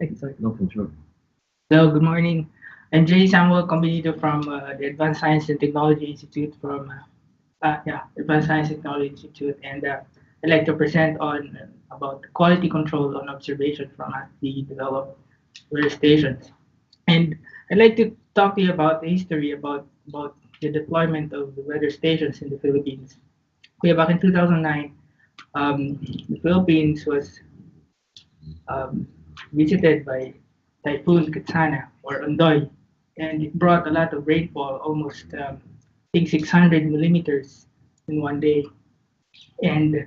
Sorry. No control. Hello, good morning. I'm J. Samuel Combinido from the Advanced Science and Technology Institute from Advanced Science and Technology Institute, and I'd like to present on about quality control on observation from ASTI developed weather stations. And I'd like to talk to you about the history about the deployment of the weather stations in the Philippines. Way back in 2009, the Philippines was um, visited by Typhoon Katsana or Ondoy, and it brought a lot of rainfall, almost I think 600 millimeters in one day, and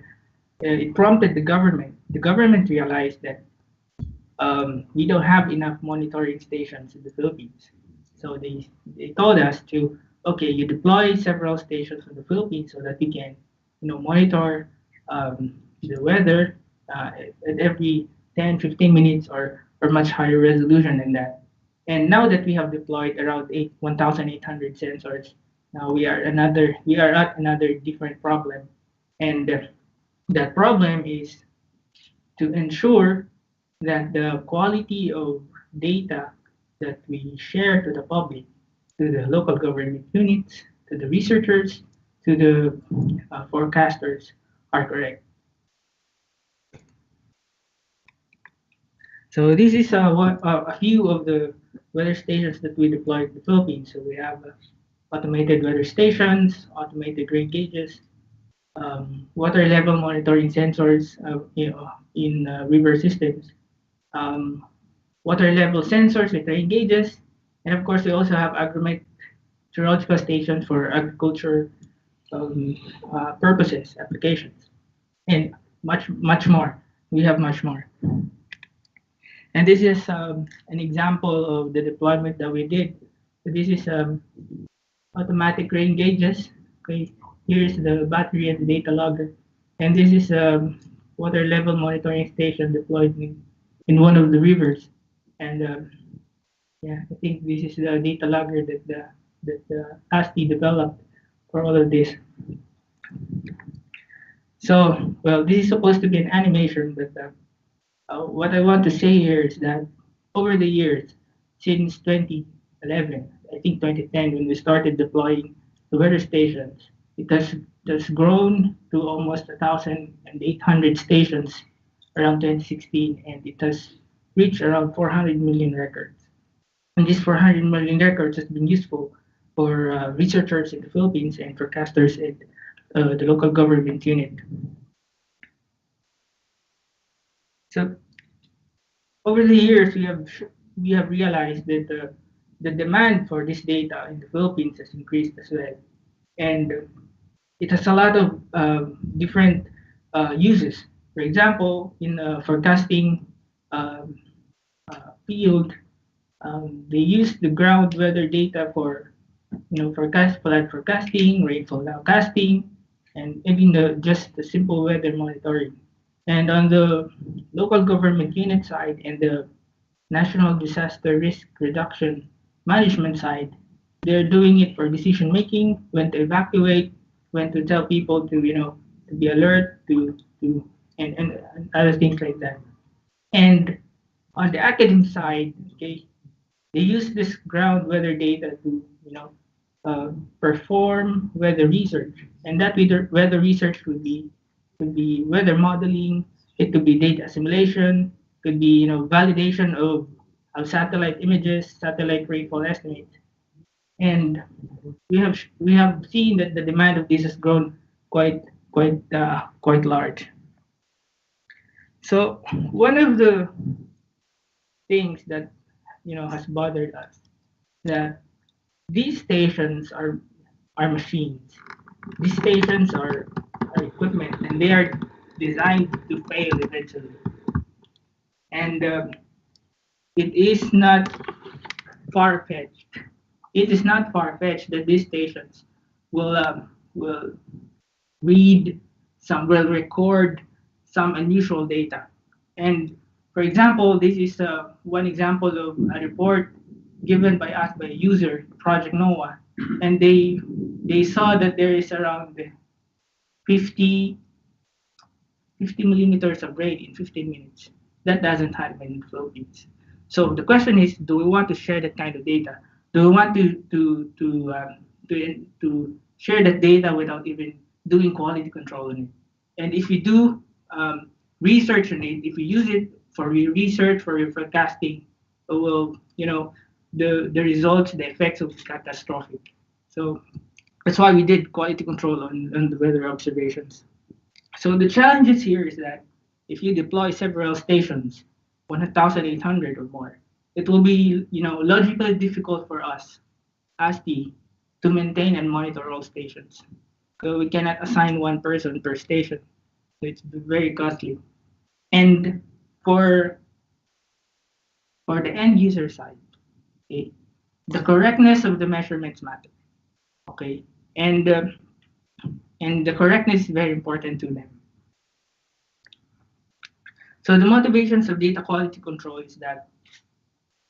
it prompted the government. The government realized that we don't have enough monitoring stations in the Philippines, so they told us to okay, you deploy several stations in the Philippines so that we can monitor the weather at every 10, 15 minutes or much higher resolution than that. And now that we have deployed around 1,800 sensors, now we are at another different problem, and that problem is to ensure that the quality of data that we share to the public, to the local government units, to the researchers, to the forecasters are correct. So this is a few of the weather stations that we deployed in the Philippines. So we have automated weather stations, automated rain gauges, water level monitoring sensors, in river systems, um, water level sensors with rain gauges, and of course we also have agrometeorological stations for agriculture um, purposes, applications, and much more. We have much more. And this is an example of the deployment that we did. So this is automatic rain gauges. Okay, here's the battery and the data logger, and this is water level monitoring station deployed in one of the rivers. And yeah, I think this is the data logger that ASTI developed for all of this. So, well, this is supposed to be an animation, but what I want to say here is that over the years, since 2011, I think 2010, when we started deploying the weather stations, it has grown to almost 1,800 stations around 2016, and it has reached around 400 million records. And these 400 million records has been useful for researchers in the Philippines and forecasters at the local government unit. So over the years, we have realized that the demand for this data in the Philippines has increased as well, and it has a lot of different uses. For example, in forecasting um, field, they use the ground weather data for flood forecasting, rainfall nowcasting, and even just the simple weather monitoring. And on the local government unit side and the national disaster risk reduction management side, they're doing it for decision making, when to evacuate, when to tell people to to be alert to and other things like that. And on the academic side, okay, they use this ground weather data to uh, perform weather research, and that weather research could be weather modeling, it could be data assimilation, could be validation of satellite images, satellite rainfall estimates, and we have seen that the demand of this has grown quite large. So one of the things that has bothered us that these stations are machines. These stations are equipment, and they are designed to fail eventually. And it is not far fetched. It is not far fetched that these stations will read will record some unusual data. And for example, this is one example of a report given by us by a user, Project NOAA, and they saw that there is around 50 50 millimeters of rain in 15 minutes. that doesn't happen in the Philippines. So the question is, do we want to share that kind of data? Do we want to share that data without even doing quality control on it? And if you do research on it, if you use it for your research, for your forecasting, it will, the results, the effects will be catastrophic. So that's why we did quality control on the weather observations. So the challenges here is that if you deploy several stations, 1,800 or more, it will be, logically difficult for us, ASTI, to maintain and monitor all stations. So we cannot assign one person per station. So it's very costly. And for for the end user side, okay, the correctness of the measurements matter. Okay, and uh, and the correctness is very important to them. So the motivations of data quality control is that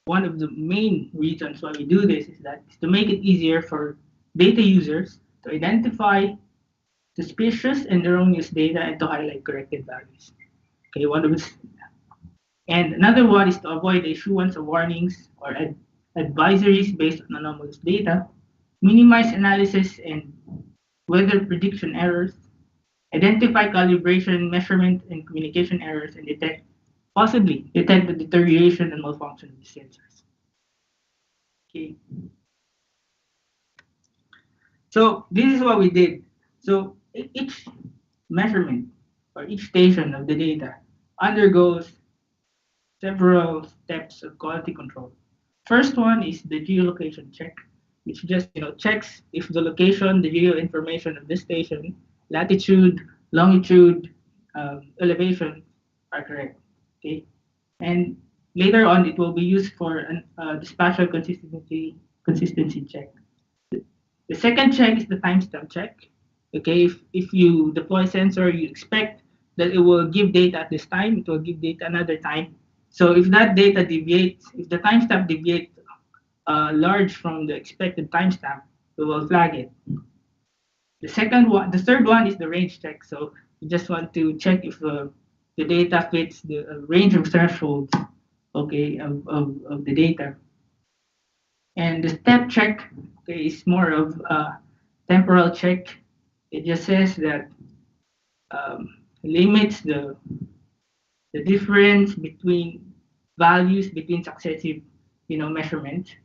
one of the main reasons why we do this is that is to make it easier for data users to identify suspicious and erroneous data and to highlight corrected values. Okay, one of it, and another one is to avoid the issuance of warnings or advisories based on anomalous data, minimize analysis and weather prediction errors, identify calibration, measurement, and communication errors, and possibly detect the deterioration and malfunction of the sensors. Okay, so this is what we did. So each measurement or each station of the data undergoes several steps of quality control. First one is the geolocation check, which just checks if the location, the geo information of the station, latitude, longitude, elevation are correct. Okay, and later on it will be used for the spatial consistency check. The second check is the timestamp check. Okay, if you deploy sensor, you expect that it will give data at this time, it will give data another time. So if that data deviates, if the timestamp deviates large from the expected timestamp, we will flag it. The third one is the range check. So you just want to check if the data fits the range of thresholds, okay, of the data. And the step check, okay, is more of a temporal check. It just says that limits the difference between values between successive measurements.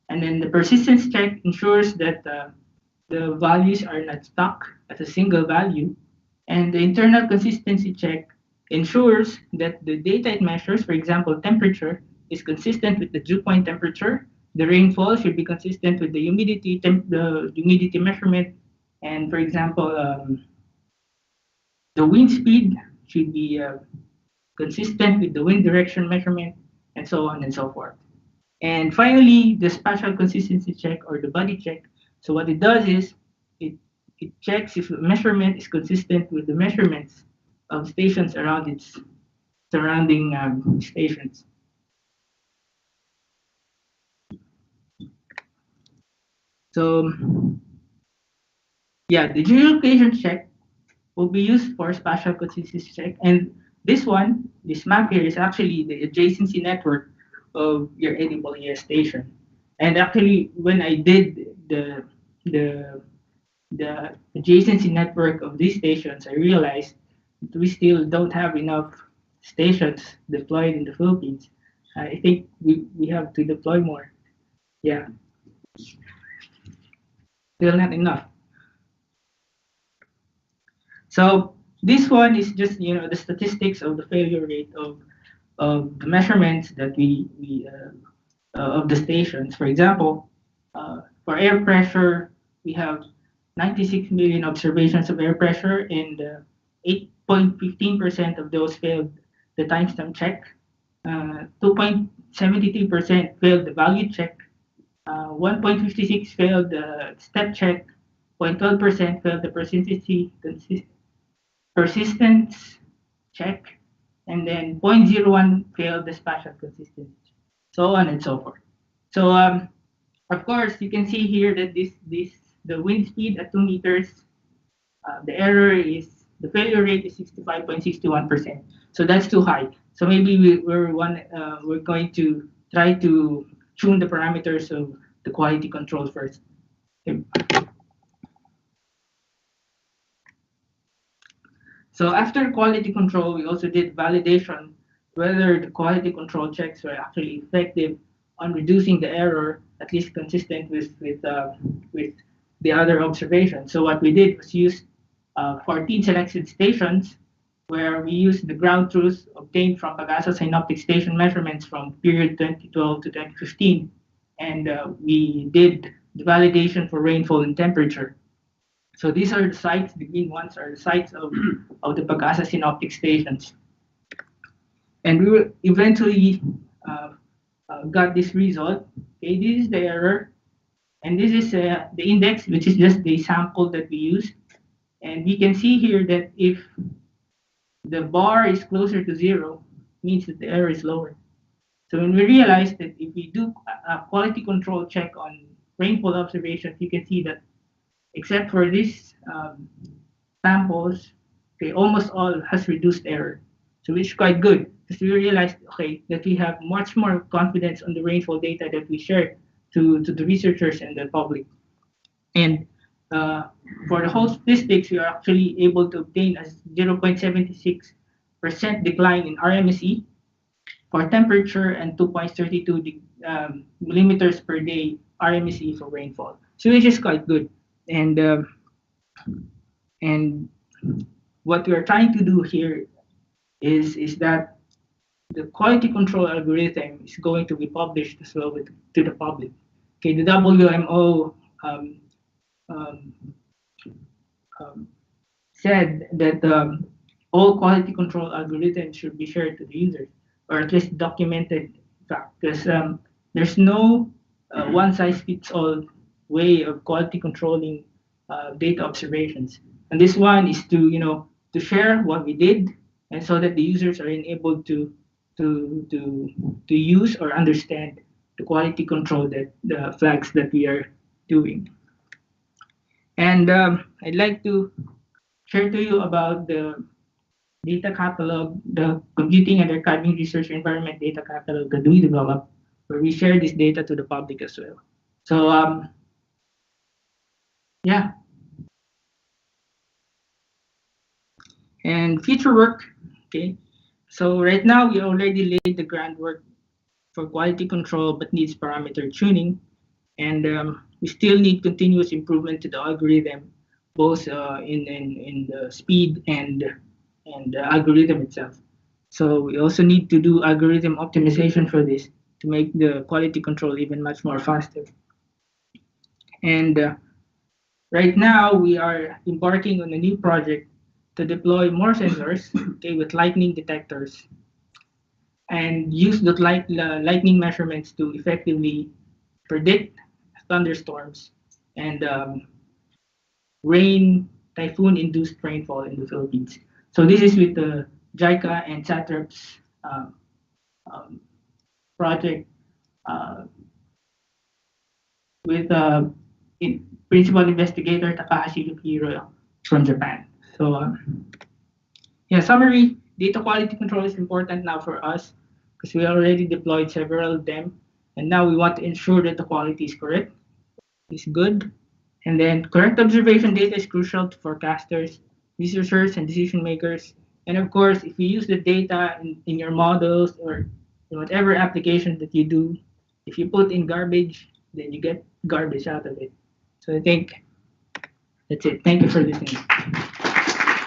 And then the persistence check ensures that the values are not stuck at a single value. And the internal consistency check ensures that the data it measures, for example, temperature, is consistent with the dew point temperature. The rainfall should be consistent with the the humidity measurement. And for example, the wind speed should be consistent with the wind direction measurement, and so on and so forth. And finally, the spatial consistency check or the body check. So what it does is it, it checks if the measurement is consistent with the measurements of stations around its surrounding stations. So yeah, the geolocation check will be used for spatial consistency check. And this map here is actually the adjacency network of your AWS station. And actually, when I did the the adjacency network of these stations, I realized that we still don't have enough stations deployed in the Philippines. I think we have to deploy more. Yeah, still not enough. So this one is just the statistics of the failure rate of the measurements that of the stations. For example, for air pressure, we have 96 million observations of air pressure, and 8.15% of those failed the timestamp check. 2.73% failed the value check. 1.56 failed the step check. 0.12% failed the persistence check, and then 0.01 failed the spatial consistency, so on and so forth. So of course, you can see here that the wind speed at 2 meters, the failure rate is 65.61%. So that's too high. So maybe we're going to try to tune the parameters of the quality control first. Okay. So after quality control, we also did validation whether the quality control checks were actually effective on reducing the error, at least consistent with the other observations. So what we did was use 14 selected stations where we used the ground truth obtained from Pagasa synoptic station measurements from period 2012 to 2015, and we did the validation for rainfall and temperature. So these are the sites, the green ones are the sites of the Pagasa synoptic stations. And we will eventually uh, got this result. Okay, this is the error, and this is the index, which is just the sample that we used. And we can see here that if the bar is closer to zero, means that the error is lower. So when we realized that if we do a quality control check on rainfall observations, you can see that except for these samples, okay, almost all has reduced error. So which is quite good because we realized, okay, that we have much more confidence on the rainfall data that we share to the researchers and the public. And for the whole statistics, we are actually able to obtain a 0.76% decline in RMSE for temperature and 2.32 millimeters per day RMSE for rainfall. So which is quite good. And and what we are trying to do here is that the quality control algorithm is going to be published as well to the public. Okay, the WMO um, um, um, said that all quality control algorithms should be shared to the users, or at least documented fact, because there's no one size fits all way of quality controlling data observations. And this one is to to share what we did, and so that the users are enabled to to to use or understand the quality control that the flags that we are doing. And I'd like to share to you about the data catalog, the computing and archiving research environment data catalog that we developed, where we share this data to the public as well. So yeah, and future work. Okay, so right now we already laid the groundwork for quality control, but needs parameter tuning, and we still need continuous improvement to the algorithm, both in the speed and the algorithm itself. So we also need to do algorithm optimization for this to make the quality control even much more faster. And right now we are embarking on a new project to deploy more sensors, okay, with lightning detectors and use the lightning measurements to effectively predict thunderstorms and rain, typhoon-induced rainfall in the Philippines. So this is with the JICA and SATREPS um, project uh, with principal investigator Takahashi Yukihiro from Japan. So yeah, summary, data quality control is important now for us because we already deployed several of them, and now we want to ensure that the quality is correct, is good. And then correct observation data is crucial to forecasters, researchers, and decision makers. And of course, if you use the data in your models or in whatever application that you do, if you put in garbage, then you get garbage out of it. So I think that's it. Thank you for listening.